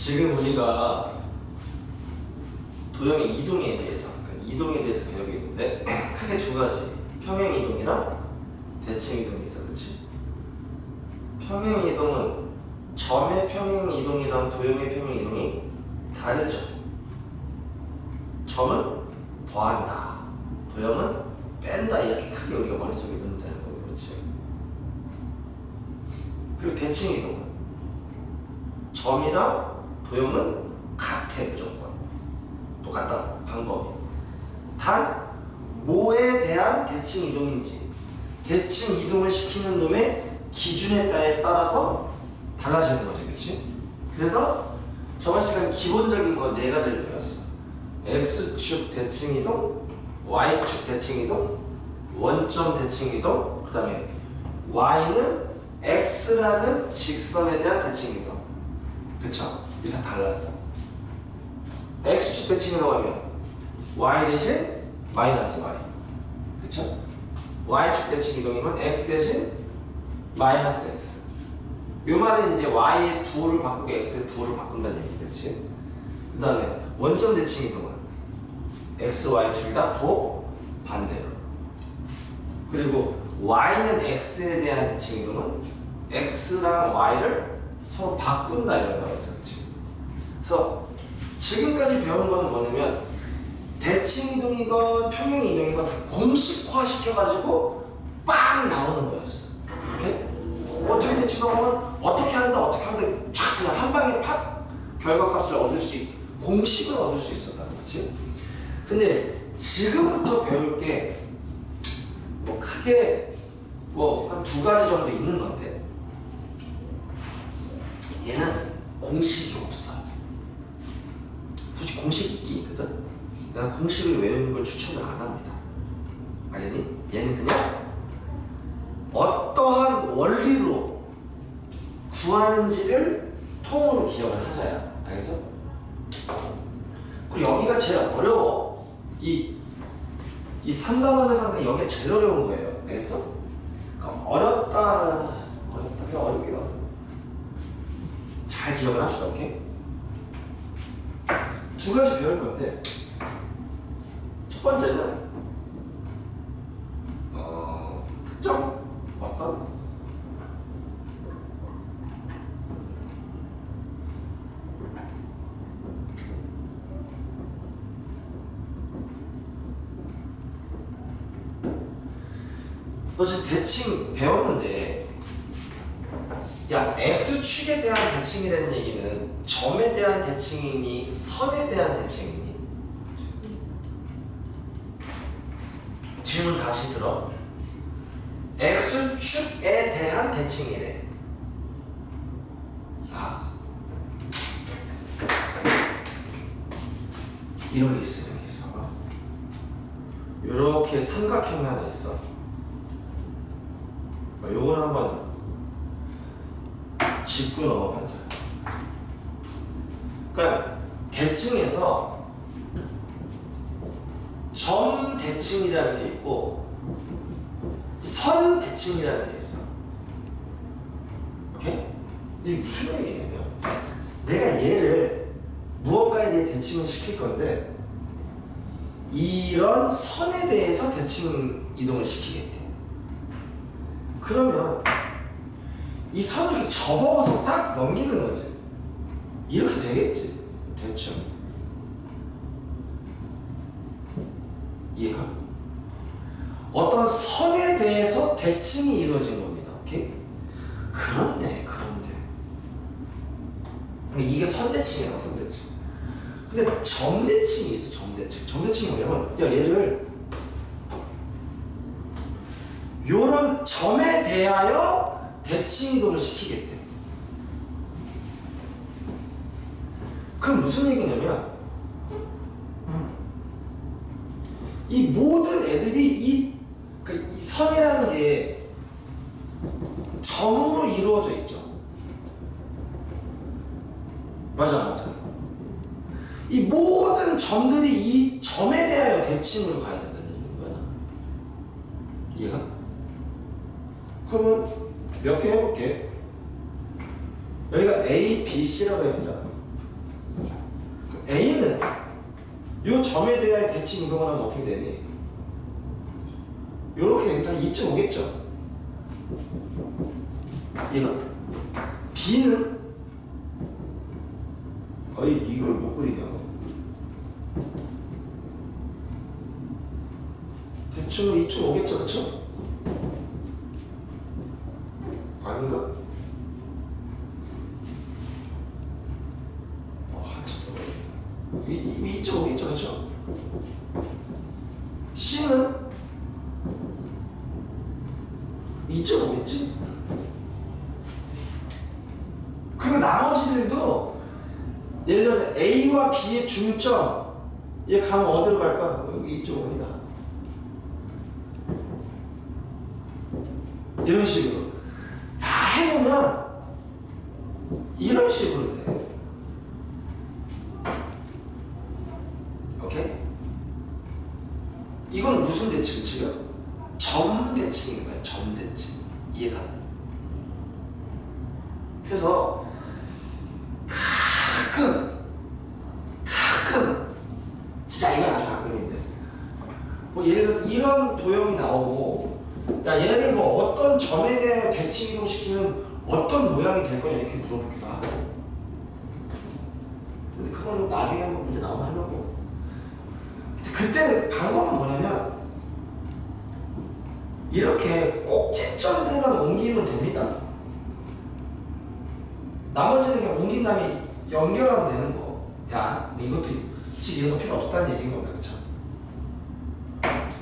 지금 우리가 도형의 이동에 대해서, 그러니까 이동에 대해서 배우고 있는데 크게 두 가지, 평행 이동이랑 대칭 이동이 있어, 그렇지? 평행 이동은 점의 평행 이동이랑 도형의 평행 이동이 다르죠. 점은 더한다, 도형은 뺀다, 이렇게 크게 우리가 머릿속에 넣는다는 거고, 그렇지? 그리고 대칭 이동은 점이랑 도형은 같아, 무조건 똑같다, 방법이. 단 뭐에 대한 대칭 이동인지, 대칭 이동을 시키는 놈의 기준에 따라서 달라지는 거지, 그렇지? 그래서 저번 시간에 기본적인 거 네 가지를 배웠어. x축 대칭 이동, y축 대칭 이동, 원점 대칭 이동, 그 다음에 y는 x라는 직선에 대한 대칭 이동. 그쵸? 이게 다 달랐어. x축 대칭 이동하면 y 대신 마이너스 y. 그쵸? y축 대칭 이동이면 x 대신 마이너스 x. 이 말은 이제 y의 부호를 바꾸고 x의 부호를 바꾼다는 얘기겠지. 그 다음에 원점 대칭 이동은 x, y 둘 다 부호 반대로. 그리고 y는 x에 대한 대칭 이동은 x랑 y를 서로 바꾼다, 이런 거가 있어, 그렇지? 그래서 지금까지 배운 건 뭐냐면 대칭 이동이건 평행 이동이건 다 공식화 시켜가지고 빵 나오는 거였어. 오케이? 어떻게 대칭 이동하면 어떻게 한다, 어떻게 한다, 촥 그냥 한 방에 팍 결과값을 얻을 수 있고 공식을 얻을 수 있었다, 그렇지? 근데 지금부터 배울 게 뭐 크게 뭐 한 두 가지 정도 있는 건데, 얘는 공식이 없어. 솔직히 공식이 있긴 있거든. 내가 공식을 외우는 걸 추천을 안 합니다. 알겠니? 얘는 그냥 어떠한 원리로 구하는지를 통으로 기억을 하자야. 알겠어? 그리고 여기가 제일 어려워. 이 3단원의 상대 여기가 제일 어려운 거예요. 알겠어? 그러니까 어렵다 그냥 어렵게 나와. 잘 기억을 합시다. 오케이? 두 가지 배울 건데, 첫 번째는 특정 어떤 너 지금 대칭 배웠는데, 야, x축에 대한 대칭이라는 얘기는 점에 대한 대칭이니 선에 대한 대칭이니? 질문 다시 들어. x축에 대한 대칭이래. 자, 이런 게 있어, 이런 게 있어. 이렇게 삼각형이 하나 있어. 요거는 한번 짚고 넘어가자. 그러니까 대칭에서 점 대칭이라는 게 있고 선 대칭이라는 게 있어. 오케이? 이게 무슨 얘기냐면, 내가 얘를 무언가에 대해 대칭을 시킬 건데 이런 선에 대해서 대칭 이동을 시키겠대. 그러면 이 선을 이렇게 접어서 딱 넘기는 거지. 이렇게 되겠지, 대충. 이해가? 어떤 선에 대해서 대칭이 이루어진 겁니다. 오케이? 그런데 이게 선대칭이라고, 선대칭. 근데 점대칭이 있어. 점대칭이 뭐냐면, 야, 얘를 요런 점에 대하여 대칭 이동을 시키겠대. 그럼 무슨 얘기냐면, 이 모든 애들이 이 선이라는 게 점으로 이루어져 있죠. 맞아. 이 모든 점들이 이 점에 대하여 대칭으로 가야 된다는 얘기인 거야. 이해가? 그러면 몇 개 해볼게. 여기가 A, B, C라고 해보자. A는 요 점에 대하여 대칭 이동을 하면 어떻게 되니? 요렇게 되니까 2점 오겠죠? 이건 B는 이걸 못 그리냐고. 대충 2점 오겠죠, 그쵸? 아닌가? 한참 2점 오겠죠, 그쵸? C는 2점 오겠지? 그리고 나머지들도 예를 들어서 A와 B의 중점 얘 가면 어디로 갈까? 여기 이쪽입니다. 이런 식으로 다 해보면 이런 식으로 돼. 오케이? 이건 무슨 대칭 지금? 점 대칭인 거야. 점 대칭. 이해가? 그래서 가끔 진짜 이건 아주 가끔인데 뭐 예를 들어서 이런 도형이 나오고 야 얘를 뭐 어떤 점에 대해 대칭 이동시키면 어떤 모양이 될 거냐 이렇게 물어보기도 하고. 근데 그건 나중에 한번 문제 나오면 하려고. 그때 방법은 뭐냐면 이렇게 꼭지점들만 옮기면 됩니다. 나머지는 그냥 옮긴 다음에 연결하면 되는 거. 야, 이것도 솔직히 이런 거 필요 없었다는 얘기인 겁니다. 그쵸?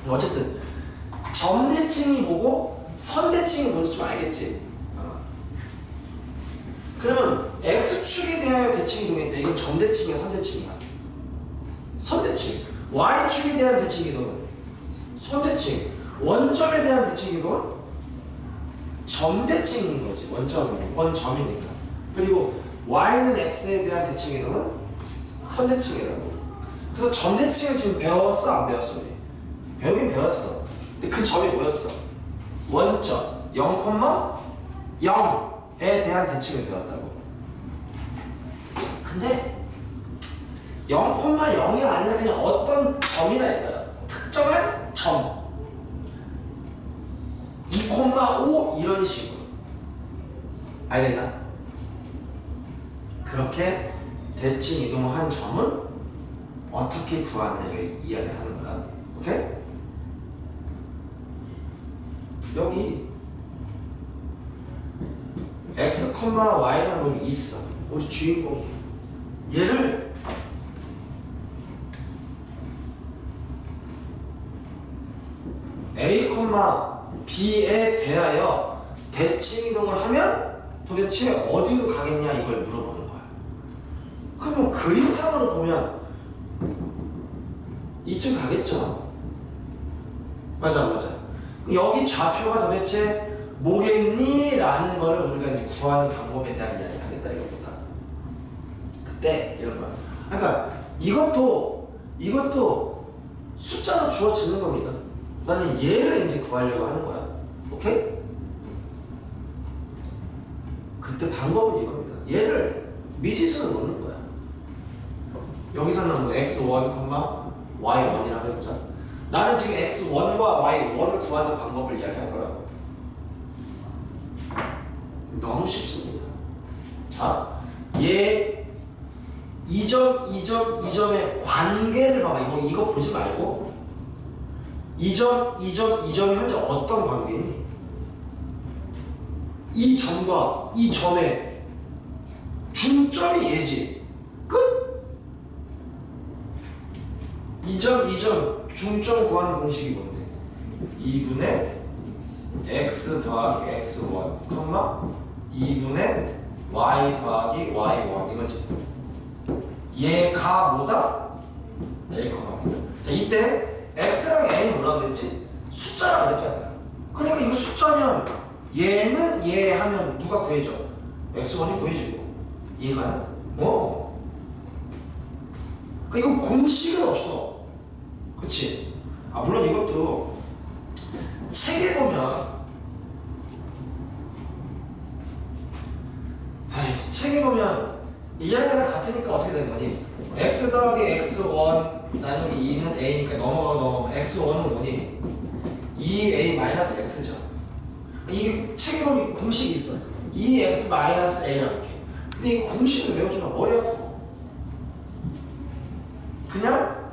어쨌든 점 대칭이 뭐고 선 대칭이 뭔지 좀 알겠지? 그러면 X축에 대하여 대칭 이동인데 이건 점 대칭이야, 선 대칭이야? 선 대칭. Y축에 대한 대칭 이동은 선 대칭. 원점에 대한 대칭 이동은 점 대칭인 거지. 원점이니까. 그리고 Y는 X에 대한 대칭 이동은 선 대칭이라고. 그래서 점 대칭을 지금 배웠어, 안 배웠어? 우리? 배우긴 배웠어. 근데 그 점이 뭐였어? 원점 0,0에 대한 대칭을 배웠다고. 근데 0,0이 아니라 그냥 어떤 점이라 이거야. 특정한 점 2,5 이런 식으로. 알겠나? 그렇게 대칭 이동을 한 점은 어떻게 구하느냐를 이야기하는 거야. 오케이? 여기 x, y라는 놈이 있어. 우리 주인공이. 얘를 a, b에 대하여 대칭 이동을 하면 도대체 어디로 가겠냐 이걸 물어보는 거야. 그럼 그림상으로 보면 이쯤 가겠죠. 맞아. 여기 좌표가 도대체 뭐겠니? 라는 거를 우리가 이제 구하는 방법에 대한 이야기를 하겠다 이거보다. 그때 이런 거야. 그러니까 이것도 숫자로 주어지는 겁니다. 나는 얘를 이제 구하려고 하는 거야. 오케이? 그때 방법은 이겁니다. 얘를 미지수로 넣는 거야. 여기서는 뭐 x1, y1이라고 해보자. 나는 지금 x1과 y1을 구하는 방법을 이야기할 거라고. 너무 쉽습니다. 자, 얘 이 점의 관계를 봐봐. 이거 보지 말고 이 점이 현재 어떤 관계니? 이 점과 이 점의 중점이 얘지. 끝! 이 점 중점 구하는 공식이 뭔데? 2분의 x 더하기 x1, 2분의 y 더하기 y1 이거지. 얘가 뭐다? a, b다. 자, 이때 x랑 a는 뭐라고 그랬지? 숫자라고 그랬잖아. 그러니까 이거 숫자면 얘는 얘 하면 누가 구해줘? x1이 구해주고. 이해가나? 그러니까 이거 공식은 없어. 그치? 물론 이것도 책에 보면 얘랑 같으니까 어떻게 되는 거니? x 더하기 x1 나누기 2는 a니까 넘어가 x1은 뭐니? 2a 마이너스 x죠. 이게 책에 보면 공식이 있어. 2x 마이너스 a라고 이렇게. 근데 이 공식을 외워주면 머리 아프고. 그냥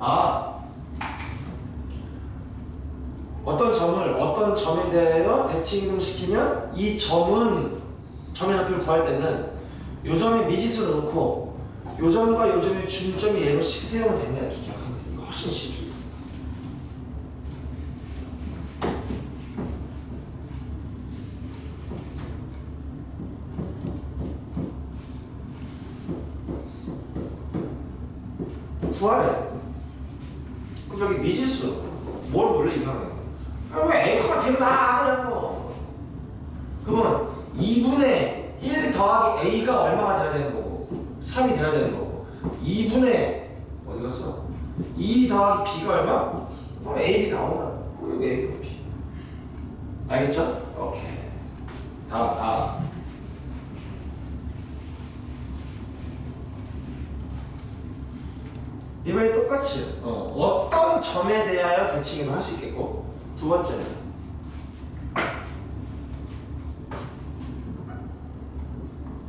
어떤 점을 어떤 점에 대하여 대칭 이동시키면 이 점은 점의 좌표를 구할 때는 요 점에 미지수를 넣고 요 점과 요 점의 중점이 얘로 식세우면 된다 이렇게 기억하면 돼. 이거 훨씬 쉽죠. 구하래. 그럼 여기 미지수 뭘 원래 이상해? 왜 A가 되나 그냥 뭐. 그러면 2분의 1 더하기 A가 얼마가 돼야 되는 거고 3이 돼야 되는 거고 2분의 어디 갔어? 2 더하기 B가 얼마? 그럼 A, B 나온다. 그럼 A, B. 알겠죠? 오케이. 다음. 이번에 똑같이 어떤 점에 대하여 대칭을 할 수 있겠고 두 번째는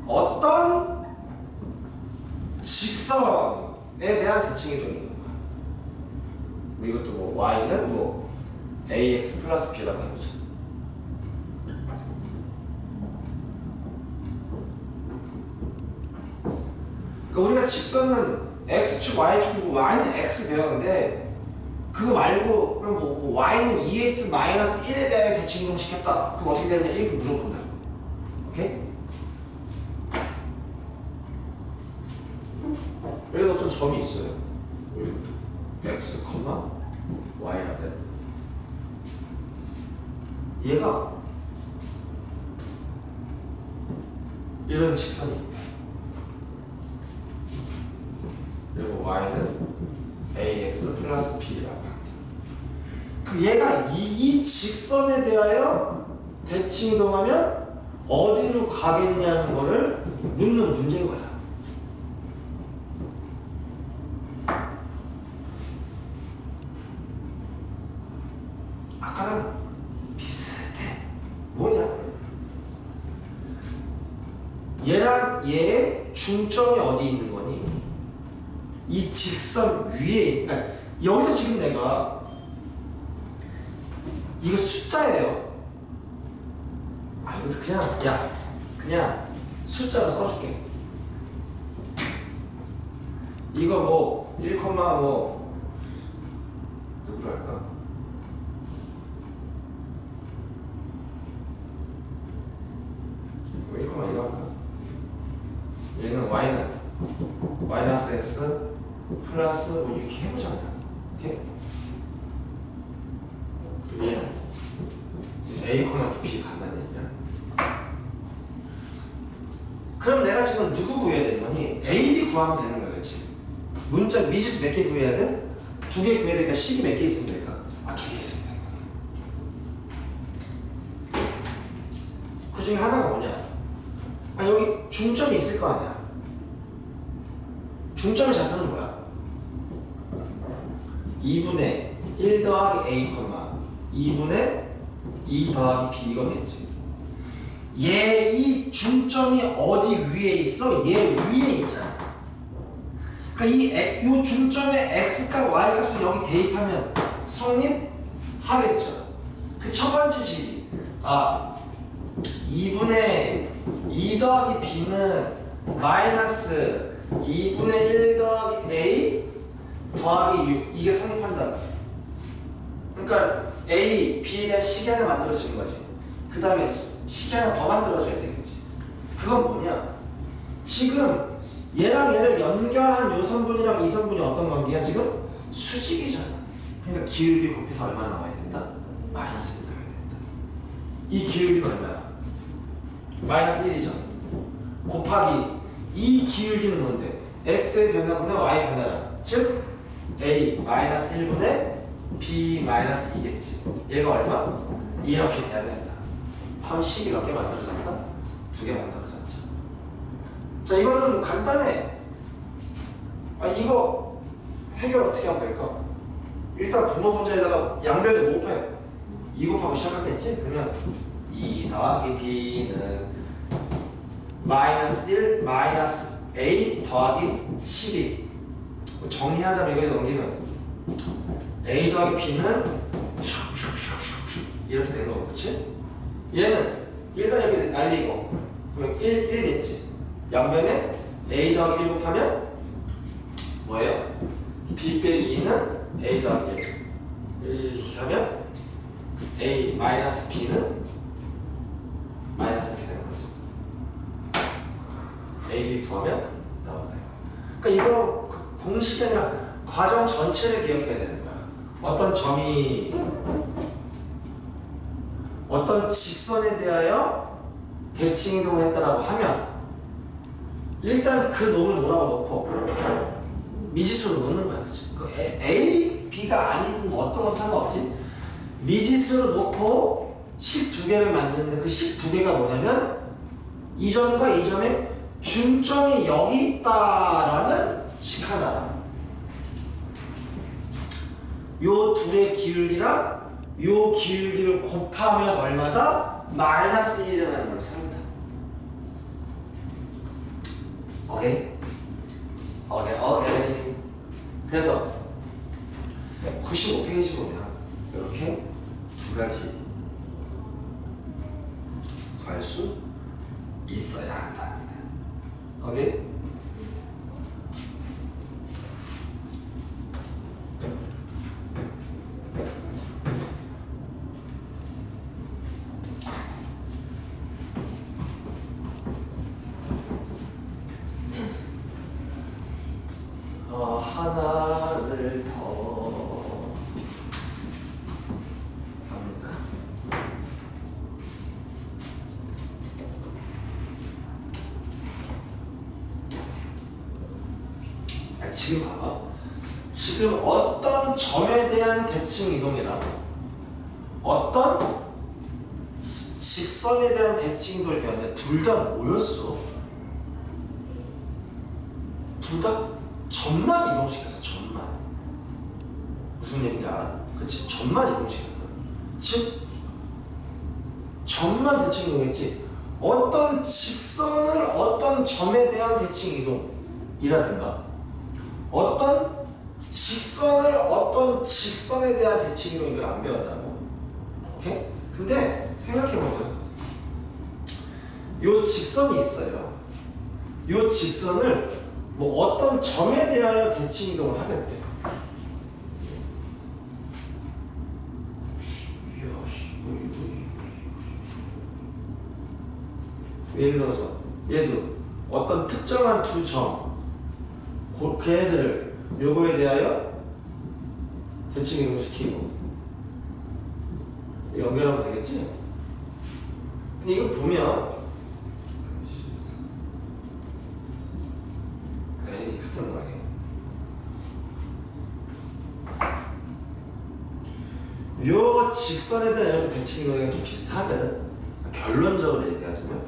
어떤 직선에 대한 대칭 이동이 있는 거야. 이것도 뭐 y는 뭐 ax 플러스 b라고 해보자. 그러니까 우리가 직선은 x축, y축이고 y는 x 배웠는데 그거 말고 그럼 뭐 y는 2x 마이너스 1에 대하여 대칭 이동 시켰다. 그럼 어떻게 되느냐 이렇게 물어본다. 오케이? 여기도 어떤 점이 있어요. x, y라는 얘가 이런 직선이 있다. 그리고 y는 ax 플러스 b라고 합니다. 그 얘가 이 직선에 대하여 대칭 이동하면 어디로 가겠냐는 거를 묻는 문제인 거야. 아까랑 비슷해. 뭐냐? 얘랑 얘의 중점이 어디 있는 거니? 이 직선 위에, 그러니까 여기서 지금 내가 이거 숫자예요. 이것도 그냥 숫자로 써줄게. 이거 뭐 1, 뭐 누구로 할까? 뭐 1, 이거 할까? 얘는 y는 마이너스 x 플러스 뭐 이렇게 해보잖아. 오케이? 얘는 a, b 간다는 얘기야. 그럼 내가 지금 누구 구해야 되는 거니? a, b 구하면 되는 거야, 그렇지? 문자 미지수 몇 개 구해야 돼? 2개 구해야 되니까 식이 몇 개 있으면 될까? 2개 있으면 된다. 그 중에 하나가 뭐냐? 여기 중점이 있을 거 아니야. 중점의 좌표는 뭐야? 2분의 1 더하기 a, 2분의 2 더하기 b 이거겠지. 얘 이 중점이 어디 위에 있어? 얘 위에 있잖아. 그러니까 이 중점의 x값, y값을 여기 대입하면 성립하겠죠. 그래서 첫 번째 식이 2분의 2 더하기 b는 마이너스 2분의 1 더하기 a 더하기 6 이게 성립한다. 그러니까 a, b에 대한 식이 하나 만들어지는 거지. 그 다음에 식이 하나 더 만들어져야 되겠지. 그건 뭐냐? 지금 얘랑 얘를 연결한 요 선분이랑 이 선분이 어떤 관계야 지금? 수직이잖아. 그러니까 기울기 곱해서 얼마 나와야 된다? 마이너스 1 나와야 된다. 이 기울기는 얼마야? 마이너스 1이죠. 곱하기 이 기울기는 뭔데? x의 변화분의 y 변화량. 즉 a 마이너스 1분의 b 마이너스 2겠지. 얘가 얼마? 이렇게 돼야 된다. 그럼 식이 몇 개 만들어졌다? 2개 만들어졌죠. 자, 이거는 간단해. 이거 해결 어떻게 하면 될까? 일단 분모 분자에다가 양변에 뭐 곱해? 2 곱하고 시작하겠지? 그러면 2 더하기 b는 마이너스 1 마이너스 a 더하기 12. 정리하자면 이거에 넘기면 a 더하기 b는 이렇게 되는 거, 그렇지? 얘는 일단 이렇게 날리고 1겠지. 양변에 a 더하기 1 곱하면 뭐예요? b 빼기 2는 a 더하기 1 이렇게 하면 a 마이너스 b는 마이너스 이렇게 되는 거죠. a, b 구하면 나온다. 그러니까 이거 공식이 아니라 과정 전체를 기억해야 되는 거야. 어떤 점이 어떤 직선에 대하여 대칭 이동을 했다라고 하면 일단 그 놈을 뭐라고 놓고 미지수로 놓는 거야, 그렇지? 그 A, B가 아니든 어떤 건 상관없지. 미지수로 놓고 식 두 개를 만드는데 그 식 두 개가 뭐냐면 이 점과 이 점의 중점이 여기 있다라는 식 하나라. 요 둘의 기울기랑 요 기울기를 곱하면 얼마다? 마이너스 1이라는 걸 삽니다. 오케이? 오케이. 그래서 95페이지 보면 이렇게 두 가지 구할 수 있어야 한답니다. 오케이? 하나를 더 합니다. 지금 봐봐. 지금 어떤 점에 대한 대칭 이동이랑 어떤 직선에 대한 대칭 이동을 배웠는데 둘 다 뭐였어? 둘 다 점만 이동시켜서 점만. 무슨 얘기인지 알아? 그치? 점만 이동시켰다. 즉 점만 대칭 이동했지 어떤 직선을 어떤 점에 대한 대칭 이동이라든가 어떤 직선을 어떤 직선에 대한 대칭 이동 이걸 안 배웠다고. 오케이? 근데 생각해보면 요 직선이 있어요. 요 직선을 뭐 어떤 점에 대하여 대칭 이동을 하겠대. 예를 들어서 얘도 어떤 특정한 두 점, 걔네들을 요거에 대하여 대칭 이동시키고 연결하면 되겠지? 근데 이거 보면 요 직선에 대한 이렇게 대칭 이동이 좀 비슷하거든. 결론적으로 얘기하자면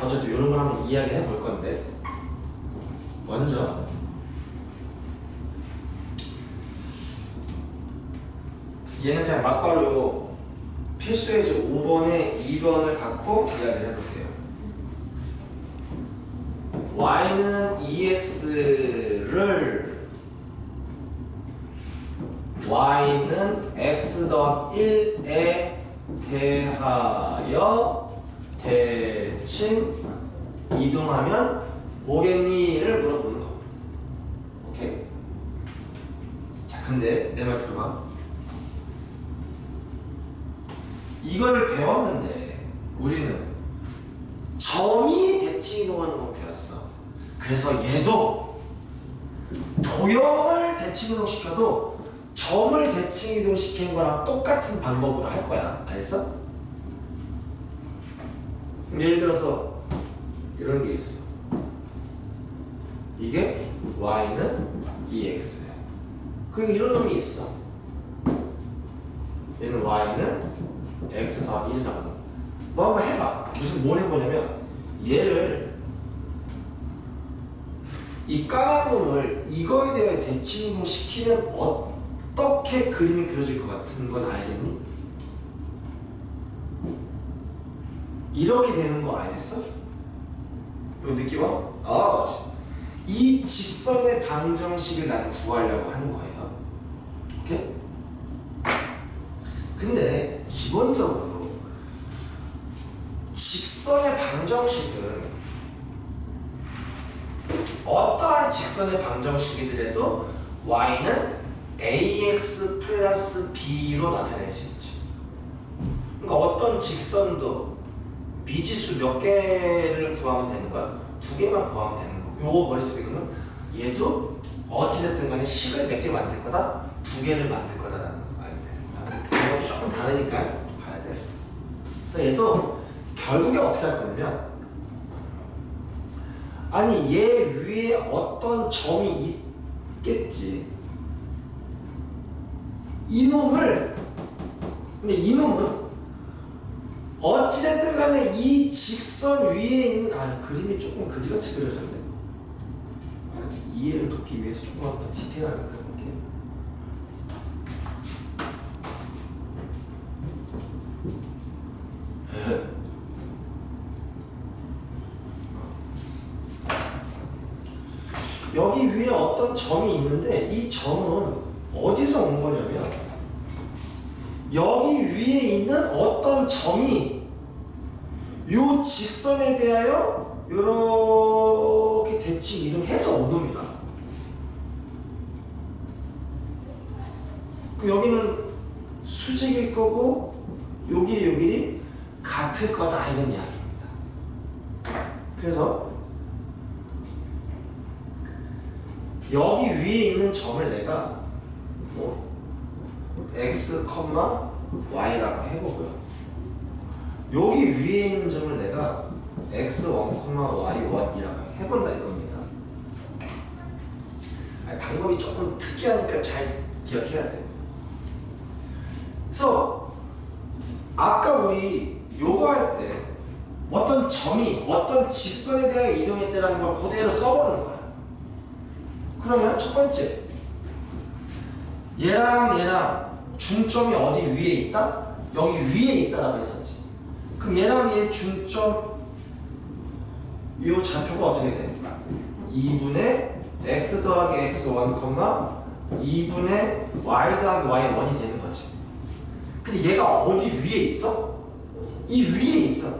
어쨌든 이런 걸 한번 이야기해 볼 건데 먼저 얘는 그냥 막바로 요 필수예제 5번에 2번을 갖고 이야기를 해보세요. y는 ex를 y는 x 더하기 1에 대하여 대칭 이동하면 뭐겠니?를 물어보는 겁니다. 오케이? 자, 근데 내 말 들어봐. 이걸 배웠는데 우리는 점이 대칭 이동하는 걸 배웠어. 그래서 얘도 도형을 대칭 이동시켜도 점을 대칭 이동시키는 거랑 똑같은 방법으로 할 거야. 알겠어? 예를 들어서 이런 게 있어. 이게 y는 2x. 그리고 이런 놈이 있어. 얘는 y는 x 더하기 1이라고. 너 한번 해봐. 뭘 해보냐면 얘를 이 까만 놈을 이거에 대해 대칭 이동시키면 어떻게 그림이 그려질 것 같은 건 알겠니? 이렇게 되는 거 알겠어? 이거 느낌 와? 아, 맞지. 이 직선의 방정식을 난 구하려고 하는 거예요. 오케이? 근데 기본적으로 직선의 방정식은 어떠한 직선의 방정식이더라도 y는 ax 플러스 b로 나타낼 수 있지. 그러니까 어떤 직선도 미지수 몇 개를 구하면 되는 거야? 2개만 구하면 되는 거야. 요거 머릿속에 있는 얘도 어찌됐든 간에 식을 몇 개 만들 거다? 2개를 만들 거다라는 거 알면 되는 거야. 방법이 조금 다르니까 봐야 돼. 그래서 얘도 결국에 어떻게 할 거냐면, 아니 얘 위에 어떤 점이 있겠지. 이놈을, 근데 이놈은 어찌됐든 간에 이 직선 위에 있는, 그림이 조금 그지같이 그려졌네. 이해를 돕기 위해서 조금만 더 디테일하게 그려볼게요. 여기 위에 어떤 점이 있는데 이 점은 어디서 온 거냐면 여기 위에 있는 어떤 점이 요 직선에 대하여 이렇게 대칭 이동해서 온 놈이다. 여기는 수직일 거고 여기 같을 거다 이런 이야기입니다. 그래서 여기 위에 있는 점을 내가 뭐 x, y라고 해보고요. 여기 위에 있는 점을 내가 x1, y1이라고 해본다 이겁니다. 방법이 조금 특이하니까 잘 기억해야 돼. 그래서 아까 우리 요거 할 때 어떤 점이 어떤 직선에 대하여 이동했다는 걸 그대로 써보는 거야. 그러면 첫 번째, 얘랑 중점이 어디 위에 있다? 여기 위에 있다라고 했었지. 그럼 얘랑 얘 중점 요 좌표가 어떻게 돼? 2분의 x 더하기 x1, 2분의 y 더하기 y1이 되는 거지. 근데 얘가 어디 위에 있어? 이 위에 있다.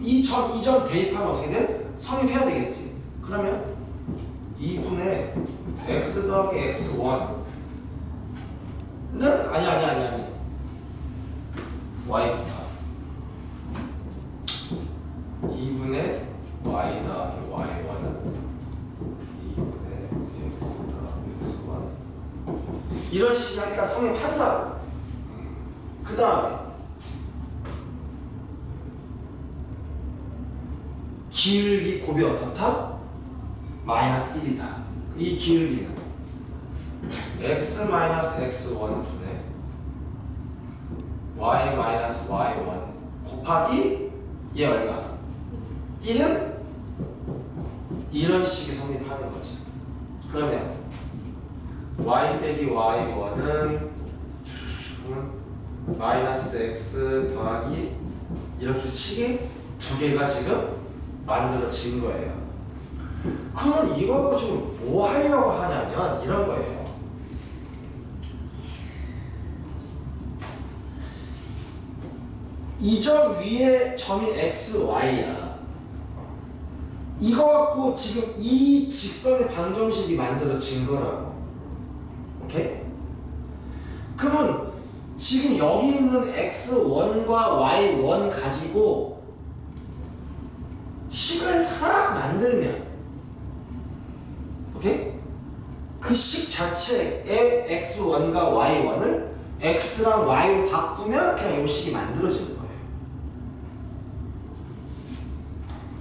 이 점 대입하면 어떻게 돼? 성립해야 되겠지. 그러면 2분의 x 더하기 x1 는 아니 y부터 2분의 y 더하기 y1은 2분의 x 더하기 x1 이런 식으로 하니까 성립한다고. 그 다음에 기울기 곱이 어떻다? 마이너스 1이다. 이 기울기는 x x1 분의 y y1 곱하기 얘 얼마? 1은 이런 식의 성립하는 거지. 그러면 y 빼기 y1은 마이너스 x 더하기 이렇게 식이 2개가 지금 만들어진 거예요. 그러면 이거 갖고 지금 뭐 하려고 하냐면 이런 거예요. 이 점 위에 점이 x, y야. 이거 갖고 지금 이 직선의 방정식이 만들어진 거라고. 오케이? 그러면 지금 여기 있는 x1과 y1 가지고 식을 싹 만들면, 오케이? 그 식 자체의 x1과 y1을 x랑 y로 바꾸면 그냥 이 식이 만들어지는 거예요.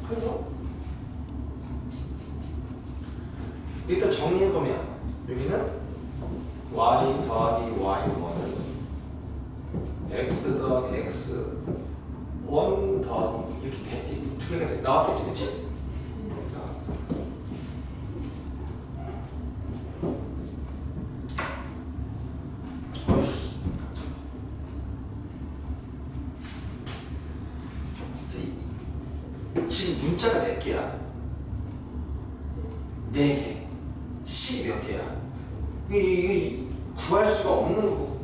그래서 일단 정리해보면 여기는 y 더하기 y1은 x 더하기 x1 더하기 이렇게 두 개가 나왔겠지, 그치? 지금 문자가 몇 개야? 4개. 식이 몇 개야? 이게 구할 수가 없는 거고.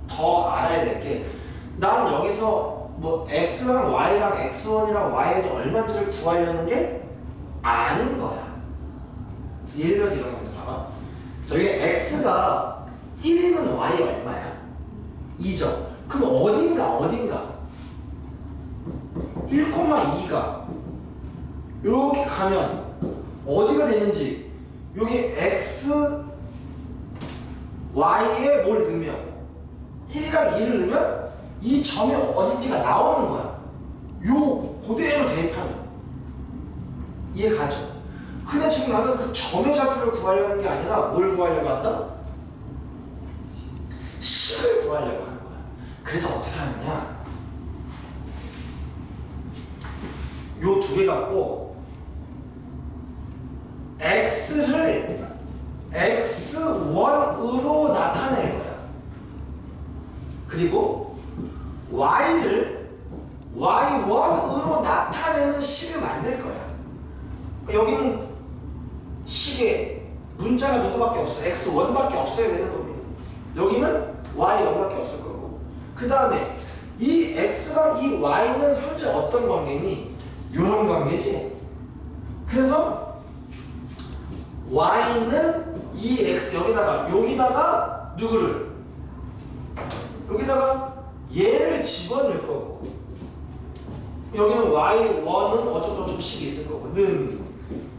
더 알아야 될 게, 난 여기서 뭐 x랑 y랑 x1이랑 y1이 얼마인지를 구하려는 게 아닌 거야. 예를 들어서 이런 거 봐봐. 저기 x가 1이면 y 얼마야? 2죠. 그럼 어딘가 1,2가 이렇게 가면 어디가 되는지, 여기 x, y에 뭘 넣으면 1이랑 2를 넣으면 이 점이 어딘지가 나오는 거야. 요 그대로 대입하면 이해 가죠? 근데 지금 나는 그 점의 좌표를 구하려는 게 아니라 뭘 구하려고 한다? 식을 구하려고 하는 거야. 그래서 어떻게 하느냐? 요 두 개 갖고 x를 x1으로 나타낼 거야. 그리고 y를 y1으로 나타내는 식을 만들 거야. 여기는 식에 문자가 누구밖에 없어? x1밖에 없어야 되는 겁니다. 여기는 y1밖에 없을 거고. 그 다음에 이 x랑 이 y는 현재 어떤 관계니? 이런 관계지. 그래서 y는 이 x 여기다가 누구를? 여기다가 얘를 집어넣을 거고, 여기는 y1은 어쩌고저쩌고 식이 있을 거고, 는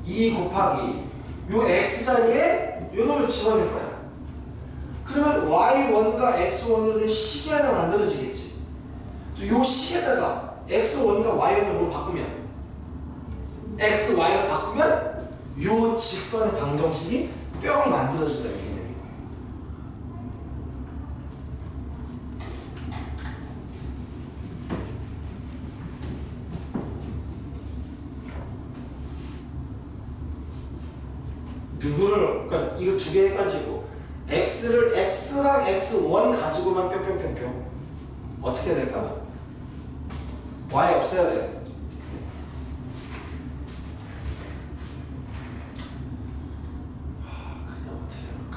2 곱하기 요 x 자리에 요 놈을 집어넣을 거야. 그러면 y1과 x1으로 된 식이 하나 만들어지겠지. 요 식에다가 x1과 y1을 뭘 바꾸면, x, y를 바꾸면 요 직선의 방정식이 뿅 만들어진다는 개념인 거예요. 누구를, 그러니까 이거 두 개 해가지고 x를 x랑 x1 가지고만 뿅뿅뿅뿅 어떻게 해야 될까? y 없애야 돼. 그냥 어떻게 해볼까?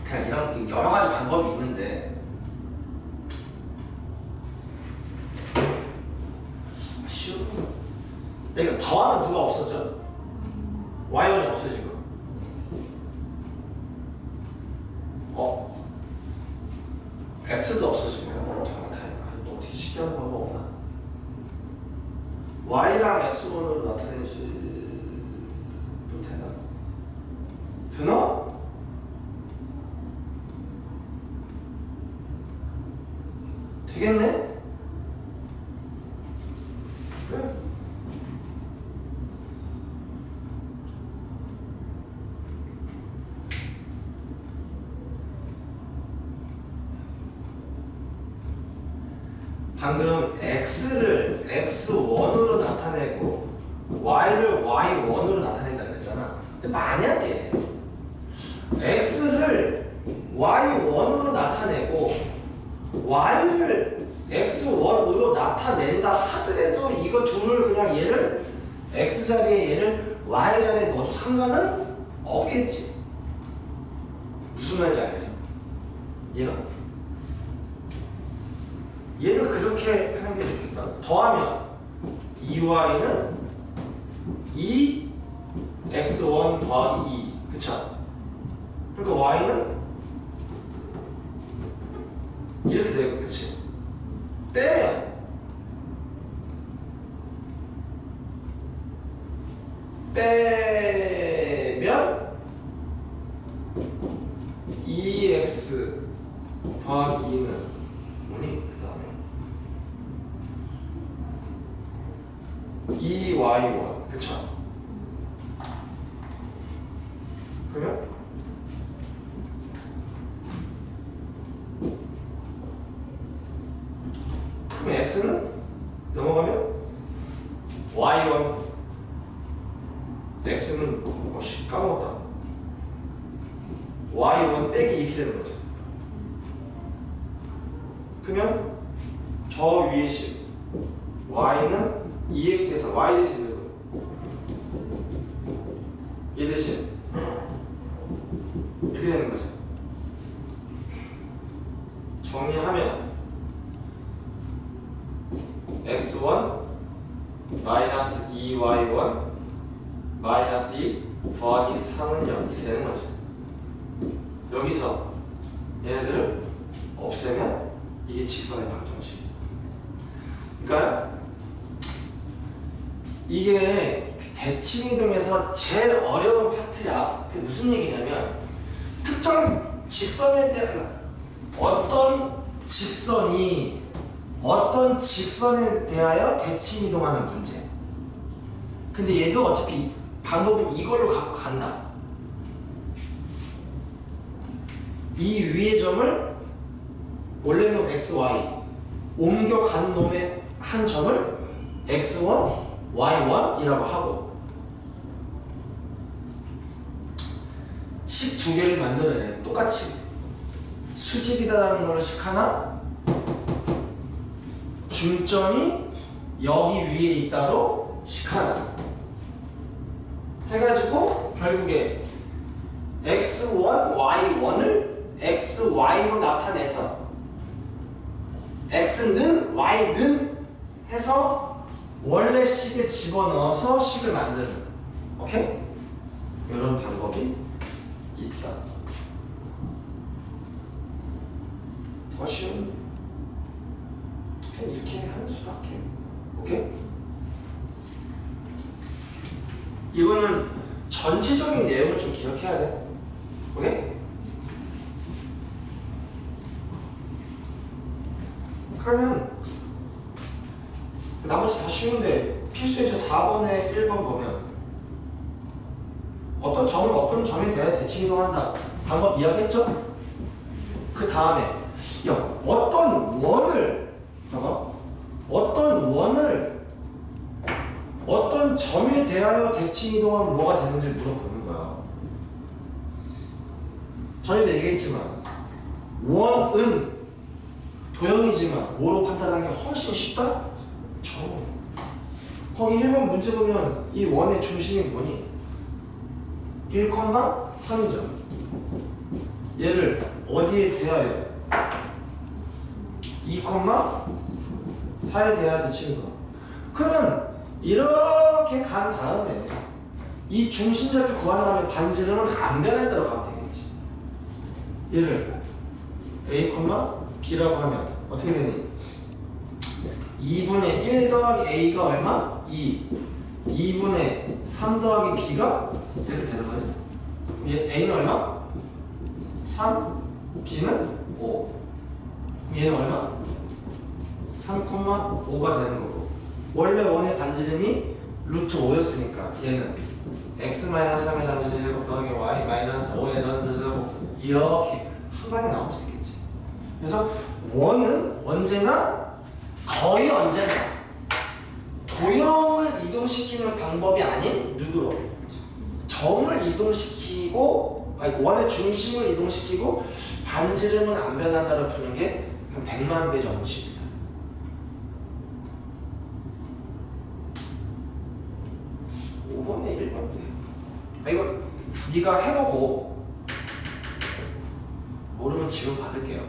그냥 이런 여러 가지 방법이 있는데 쉬운 거. 그러니까 더하면 누가 없어져? y1이 없어지고. x도 없어지고. 잠깐만, 뭐 어떻게 쉽게 하는 방법 없나? y랑 x1으로 나타내지 되나? 되나? 되겠네? 그래. 방금 x를 x1으로 나타내고 y를 y1으로 나타낸다 그랬잖아. 근데 만약에 x를 y1으로 나타내고 y를 x1으로 나타낸다 하더라도 이거 둘을 그냥 얘를 x 자리에 얘를 y 자리에 넣어도 상관은 없겠지. 무슨 말인지 알겠어? 얘를 그렇게 하는 게 좋겠다. 더하면 2y는 2x1 더하기 2. 그쵸? 그러니까 y는 이렇게 되고, 그치? 빼면 2x 더하기 2는 뭐니? 그 다음에 2y1. 그쵸? 그러면 x는 넘어가면 y1, x는 까먹었다. y1 빼기 이렇게 되는 거죠. 그러면 저 위에 식 y는 2x에서 y 대신 누구? 얘 대신 이렇게 되는 거죠. 정리하면 x1 마이너스 2y1 마이너스 2 더하기 3은 0 이렇게 되는 거죠. 여기서 얘네들을 없애면 이게 직선의 방정식. 그러니까 이게 대칭 이동에서 제일 어려운 파트야. 그게 무슨 얘기냐면 특정 직선에 대한 어떤 직선에 대하여 대칭 이동하는 문제. 근데 얘도 어차피 방법은 이걸로 갖고 간다. 이 위의 점을 원래 놈 xy 옮겨간 놈의 한 점을 x1, y1이라고 하고 식 두 개를 만들어내. 똑같이 수직이다라는 걸 식 하나, 중점이 여기 위에 있다로 식 하나 해가지고 결국에 x1, y1을 xy로 나타내서 x는 y는 해서 원래 식에 집어넣어서 식을 만드는, 오케이? 이런 방법이 있다. 더 쉬운 그냥 이렇게 할 수밖에. 오케이? 이거는 전체적인 내용을 좀 기억해야 돼. 오케이? 그러면 나머지 다 쉬운데 필수에서 4번에 1번 보면 어떤 점을 어떤 점에 대해 대칭 이동한다. 방법 이야기했죠? 그 다음에 야 어떤 원을 봐봐. 어떤 점에 대하여 대칭 이동하면 뭐가 되는지 물어보는 거야. 전에도 얘기했지만 원은 도형이지만 뭐로 판단하는 게 훨씬 쉽다? 점. 거기 1번 문제 보면 이 원의 중심이 뭐니? 1,3이죠. 얘를 어디에 대하여? 2,4에 대하여 대칭 이동. 그러면 이렇게 간 다음에 이 중심점을 구하는 다음에 반지름은 안 변한 대로 가면 되겠지. 얘를 a, b라고 하면 어떻게 되니? 2분의 1 더하기 a가 얼마? 2. 2분의 3 더하기 b가 이렇게 되는 거지. 그럼 얘 a는 얼마? 3. b는 5. 그럼 얘는 얼마? 3,5가 되는 거고. 원래 원의 반지름이 루트 5였으니까 얘는 x-3의 전체제곱 더하기 y-5의 전체제곱 이렇게 한 방에 나올 수 있겠지. 그래서 원은 언제나 거의 언제나 도형을 이동시키는 방법이 아닌 누구로? 점을 이동시키고 원의 중심을 이동시키고 반지름은 안 변한다로 푸는 게 한 100만 배 정도 쉽다. 5번에 1번도 이거 네가 해보고 모르면 지금 받을게요.